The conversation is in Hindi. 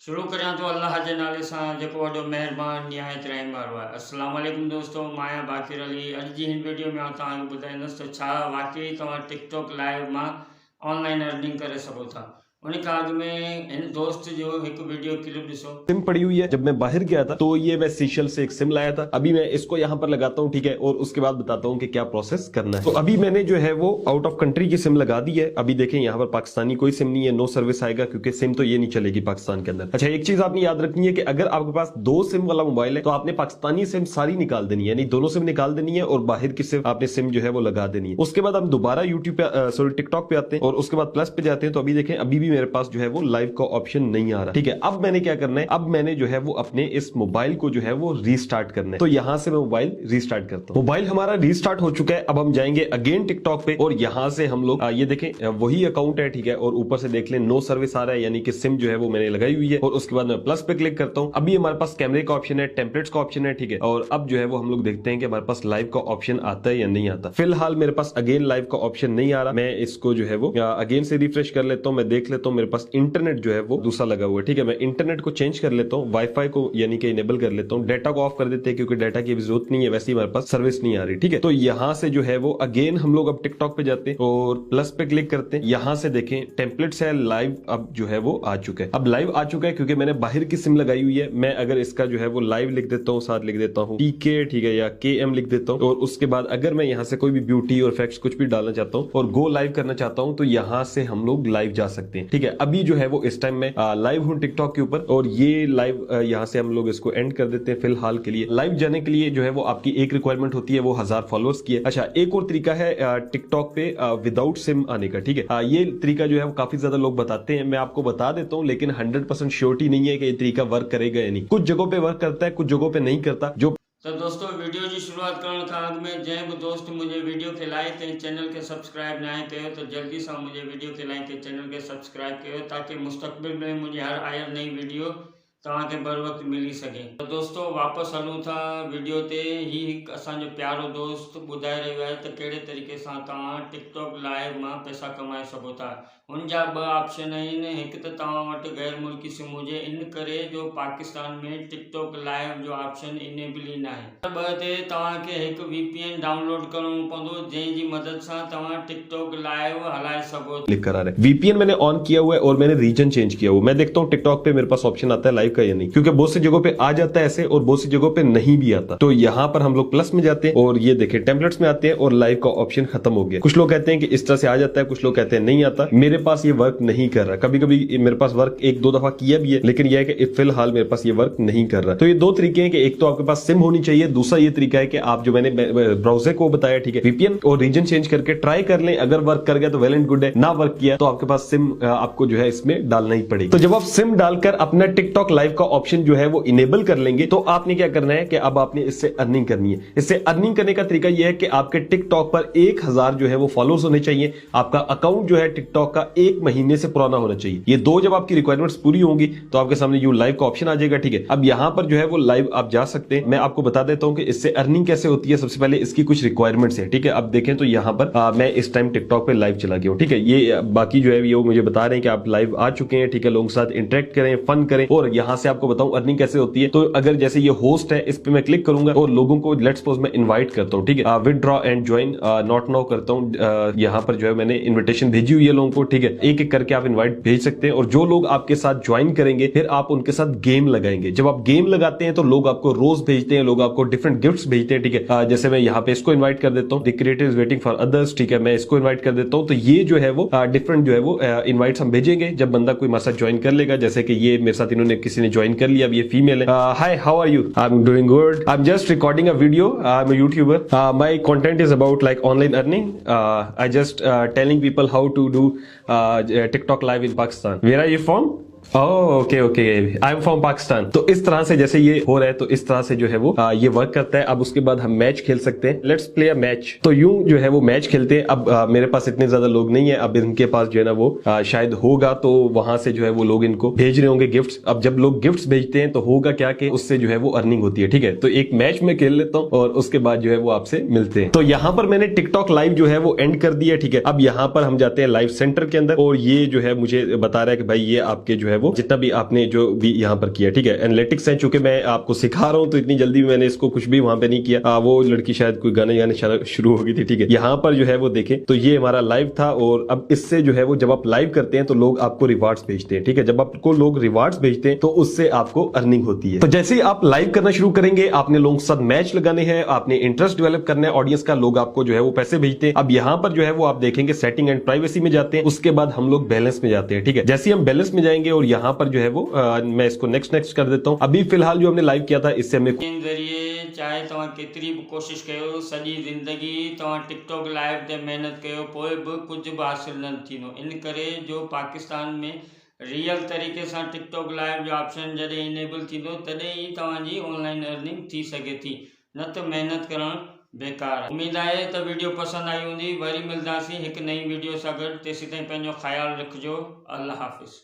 शुरू करियां तो अल्लाह जे नाले सां जेको वॾो महिरबान निहायत रहम वारो आहे। अस्सलाम वालेकुम दोस्तों, मां बाक़िर अली। अॼु जी हिन वीडियो में तव्हांखे ॿुधाईंदुसि त छा वाकई तव्हां टिकटॉक लाइव मां ऑनलाइन अर्निंग करे सघो था। उन खां अॻु में हिन दोस्त जो हिकु वीडियो क्लिप ॾिसो। सिम पड़ी हुई है। जब मैं बाहर गया था तो ये मैं सीशल से एक सिम लाया था। अभी मैं इसको यहाँ पर लगाता हूँ, ठीक है, और उसके बाद बताता हूँ कि क्या प्रोसेस करना है। तो अभी मैंने जो है वो आउट ऑफ कंट्री की सिम लगा दी है। अभी देखें यहाँ पर पाकिस्तानी कोई सिम नहीं है, नो सर्विस आएगा क्योंकि सिम तो ये नहीं चलेगी पाकिस्तान के अंदर। अच्छा, एक चीज आपने याद रखनी है कि अगर आपके पास दो सिम वाला मोबाइल है तो आपने पाकिस्तानी सिम सारी निकाल देनी है, यानी दोनों सिम निकाल देनी है और बाहर की सिम आपने सिम जो है वो लगा देनी है। उसके बाद हम दोबारा यूट्यूब पे सॉरी टिकटॉक पे आते हैं और उसके बाद प्लस पे जाते हैं। तो अभी देखें, अभी भी मेरे पास जो है वो लाइव का ऑप्शन नहीं आ रहा, ठीक है। अब मैंने क्या करना है, अब मैंने जो है वो अपने इस मोबाइल को जो है वो रीस्टार्ट करना है। तो यहां से मैं मोबाइल रीस्टार्ट करता हूं। मोबाइल हमारा रीस्टार्ट हो चुका है। अब हम जाएंगे अगेन टिकटॉक पे और यहां से हम लोग ये देखें वही अकाउंट है, ठीक है, और ऊपर से देख लें नो सर्विस आ रहा है, यानी कि सिम जो है वो मैंने लगाई हुई है। और उसके बाद मैं प्लस पे क्लिक करता हूं। अभी हमारे पास कैमरे का ऑप्शन है, टेम्पलेट्स का ऑप्शन है, ठीक है। और अब जो है वो हम लोग देखते हैं कि हमारे पास लाइव का ऑप्शन आता है या नहीं आता। फिलहाल मेरे पास अगेन लाइव का ऑप्शन नहीं आ रहा। मैं इसको जो है वो अगेन से रिफ्रेश कर लेता हूं। मैं देख लेता हूं मेरे पास इंटरनेट जो है वो दूसरा लगा हुआ है, ठीक है। मैं इंटरनेट को चेंज कर लेता हूँ, वाईफाई को यानी कि इनेबल कर लेता हूँ। डाटा को ऑफ कर देते हैं क्योंकि डाटा की जरूरत नहीं है, वैसे ही हमारे पास सर्विस नहीं आ रही, ठीक है। तो यहाँ से जो है वो अगेन हम लोग अब टिकटॉक पे जाते हैं और प्लस पे क्लिक करते हैं। यहाँ से देखें टेम्पलेट्स है, लाइव अब जो है वो आ चुका है। अब लाइव आ चुका है क्योंकि मैंने बाहर की सिम लगाई हुई है। मैं अगर इसका जो है वो लाइव लिख देता हूँ, साथ लिख देता हूँ टीके, ठीक है, या KM लिख देता हूँ। और उसके बाद अगर मैं यहाँ से कोई भी ब्यूटी और फैक्ट्स कुछ भी डालना चाहता हूँ और गो लाइव करना चाहता हूँ तो यहाँ से हम लोग लाइव जा सकते हैं, ठीक है। अभी जो है वो इस टाइम में लाइव हूँ टिकटॉक के ऊपर और ये लाइव यहाँ से हम लोग इसको एंड कर देते हैं फिलहाल के लिए। लाइव जाने के लिए जो है वो आपकी एक रिक्वायरमेंट होती है, वो 1000 फॉलोअर्स की है। अच्छा, एक और तरीका है टिकटॉक पे विदाउट सिम आने का, ठीक है। ये तरीका जो है वो काफी ज्यादा लोग बताते हैं, मैं आपको बता देता हूँ, लेकिन 100% श्योरिटी नहीं है कि ये तरीका वर्क करेगा या नहीं। कुछ जगहों पे वर्क करता है, कुछ जगहों पे नहीं करता। जो तो दोस्तों, वीडियो की शुरुआत करण खां अॻु में जंहिं बि दोस्त मुझे वीडियो खे लाइक ऐं चैनल के सब्सक्राइब ना कयो तो जल्दी से मुझे वीडियो खे लाइक ऐं चैनल के सब्सक्राइब कयो ताकि मुस्तक़बिल में मुझे हर आयल नई वीडियो तव्हांखे बर वक्त मिली सके। तो दोस्तों, वापस हलूं था वीडियो ते। ही हिकु असांजो प्यारो दोस्त ॿुधाए रहियो आहे त कहिड़े तरीक़े सां तव्हां टिकटॉक लाइव मां पैसा कमाए सघो था। हुन जा ॿ ऑप्शन आहिनि। हिकु त तव्हां वटि गैर मुल्की सिम हुजे, इन करे जो पाकिस्तान में टिकटॉक लाइव जो ऑप्शन इनेबल ई न आहे। ॿ ते तव्हांखे हिकु VPN डाउनलोड करणो पवंदो, जंहिंजी मदद सां तव्हां टिकटॉक लाइव हलाए सघो। क्लिक करा रहे VPN मैंने ऑन किया हुआ है और मैंने रीजन चेंज किया हुआ। मैं देखता हूँ टिकटॉक पे मेरे पास ऑप्शन आता है लाइव का या नहीं, क्योंकि बहुत सी जगहों पे आ जाता है ऐसे और बहुत सी जगहों पे नहीं भी आता। तो यहाँ पर हम लोग प्लस में जाते हैं और ये देखें टेम्पलेट्स में आते हैं और लाइव का ऑप्शन खत्म हो गया। कुछ लोग कहते हैं कि इस तरह से आ जाता है, कुछ लोग कहते हैं नहीं आता। मेरे पास ये वर्क नहीं कर रहा। कभी कभी मेरे पास वर्क एक दो दफा किया भी है, लेकिन यह है कि फिलहाल मेरे पास ये वर्क नहीं कर रहा। तो ये दो तरीके हैं कि एक तो आपके पास सिम होनी चाहिए, दूसरा ये तरीका है कि आप जो मैंने ब्राउजर को बताया, ठीक है, VPN और रीजन चेंज करके ट्राई कर लें। अगर वर्क कर गया तो वेल एंड गुड है, ना वर्क किया तो आपके पास सिम आपको जो है इसमें डालना ही पड़ेगा। तो जब आप सिम डालकर अपना टिकटॉक लाइव का ऑप्शन जो है वो इनेबल कर लेंगे तो आपने क्या करना है कि अब आपने इससे अर्निंग करनी है। इससे अर्निंग करने का तरीका यह है कि आपके टिकटॉक पर 1000 जो है वो फॉलोअर्स होने चाहिए। आपका अकाउंट जो है टिकटॉक का 1 महीने से पुराना होना चाहिए। ये दो जब आपकी रिक्वायरमेंट्स पूरी होंगी तो आपके सामने यू लाइव का ऑप्शन आ जाएगा, ठीक है। अब यहां पर जो है वो लाइव आप जा सकते हैं। मैं आपको बता देता हूं कि इससे अर्निंग कैसे होती है। सबसे पहले इसकी कुछ रिक्वायरमेंट्स है, ठीक है। अब देखें तो यहां पर मैं इस टाइम टिकटॉक पे लाइव चला गया हूं, ठीक है। ये बाकी जो है ये मुझे बता रहे हैं कि आप लाइव आ चुके हैं, ठीक है। लोगों के साथ इंटरेक्ट करें, फन करें। और यहां से आपको बताऊं अर्निंग कैसे होती है। तो अगर जैसे ये होस्ट है, इस पे मैं क्लिक करूंगा और लोगों को लेट्स सपोज मैं इनवाइट करता हूं, ठीक है, withdraw and join not now करता हूं। यहां पर जो है मैंने इनविटेशन भेजी हुई है लोगों को, ठीक है। एक एक करके आप इनवाइट भेज सकते हैं और जो लोग आपके साथ ज्वाइन करेंगे फिर आप उनके साथ गेम लगाएंगे। जब आप गेम लगाते हैं तो लोग आपको रोज भेजते हैं, लोग आपको डिफरेंट गिफ्ट्स भेजते हैं, ठीक है। जैसे मैं यहाँ पे इसको इन्वाइट कर देता हूँ, the creator is waiting for others, ठीक है। मैं इसको इन्वाइट कर देता हूँ। तो ये जो है वो डिफरेंट जो है वो इन्वाइट्स हम भेजेंगे जब बंदा कोई हमारे साथ ज्वाइन कर लेगा। जैसे कि ये मेरे साथ इन्होंने किसी ने ज्वाइन कर लिया, अब ये फीमेल है। Hi, how are you? I am doing good. I am just recording a video. I am a YouTuber. My content is about like online earning. I just telling people how to do TikTok live in Pakistan. Where are you from? Okay okay, I am from Pakistan. तो इस तरह से जैसे ये हो रहा है तो इस तरह से जो है वो ये वर्क करता है। अब उसके बाद हम मैच खेल सकते हैं। Let's play a match. तो यूं जो है वो मैच खेलते हैं। अब मेरे पास इतने ज्यादा लोग नहीं है। अब इनके पास जो है ना वो शायद होगा, तो वहां से जो है वो लोग इनको भेज रहे होंगे गिफ्ट्स। अब जब लोग गिफ्ट्स भेजते हैं तो होगा क्या कि उससे जो है वो अर्निंग होती है, ठीक है। तो एक मैच में खेल लेता हूँ और उसके बाद जो है वो आपसे मिलते हैं। तो यहाँ पर मैंने टिकटॉक लाइव जो है वो एंड कर दिया, ठीक है। अब यहाँ पर हम जाते हैं लाइव सेंटर के अंदर और ये जो है मुझे बता रहा है कि भाई ये आपके जो है है वो जितना भी आपने जो भी यहाँ पर किया, ठीक है। एनालिटिक्स है, चूंकि मैं आपको सिखा रहा हूँ तो इतनी जल्दी भी मैंने इसको कुछ भी वहां पे नहीं किया। वो लड़की शायद कोई गाने गाने शुरू हो गई थी, ठीक है। यहाँ पर जो है वो देखें तो ये हमारा लाइव था, और अब इससे जो है वो जब आप लाइव करते हैं तो लोग आपको रिवार्ड्स भेजते हैं, ठीक है। जब आपको लोग रिवार्ड्स भेजते हैं तो उससे आपको अर्निंग होती है। तो जैसे ही आप लाइव करना शुरू करेंगे, आपने लोगों के साथ मैच लगाने हैं, आपने इंटरेस्ट डेवलप करना है ऑडियंस का, लोग आपको जो है वो पैसे भेजते हैं। अब यहाँ पर जो है वो आप देखेंगे सेटिंग एंड प्राइवेसी में जाते हैं, उसके बाद हम लोग बैलेंस में जाते हैं, ठीक है। जैसे हम बैलेंस में जाएंगे और यहाँ पर जो है वो मैं इसको नेक्स्ट कर देता हूँ। अभी फिलहाल जो हमने लाइव किया था इससे हमें जरिए चाहे तव्हां केतिरी बि कोशिश कयो, सॼी ज़िंदगी तव्हां टिकटॉक लाइव ते महिनत कयो, पोइ बि कुझु बि हासिल न थींदो। इन करे जो पाकिस्तान में रियल तरीक़े सां टिकटॉक लाइव जो ऑप्शन जॾहिं इनेबल थींदो तॾहिं ई तव्हांजी ऑनलाइन अर्निंग थी सघे थी, न त महिनत करणु बेकार आहे। उम्मीद आहे त वीडियो पसंदि आई हूंदी। वरी मिलंदासीं हिकु नई वीडियो सां गॾु। तेसीं ताईं पंहिंजो ख़्यालु रखिजो। अल्लाह हाफ़िज़।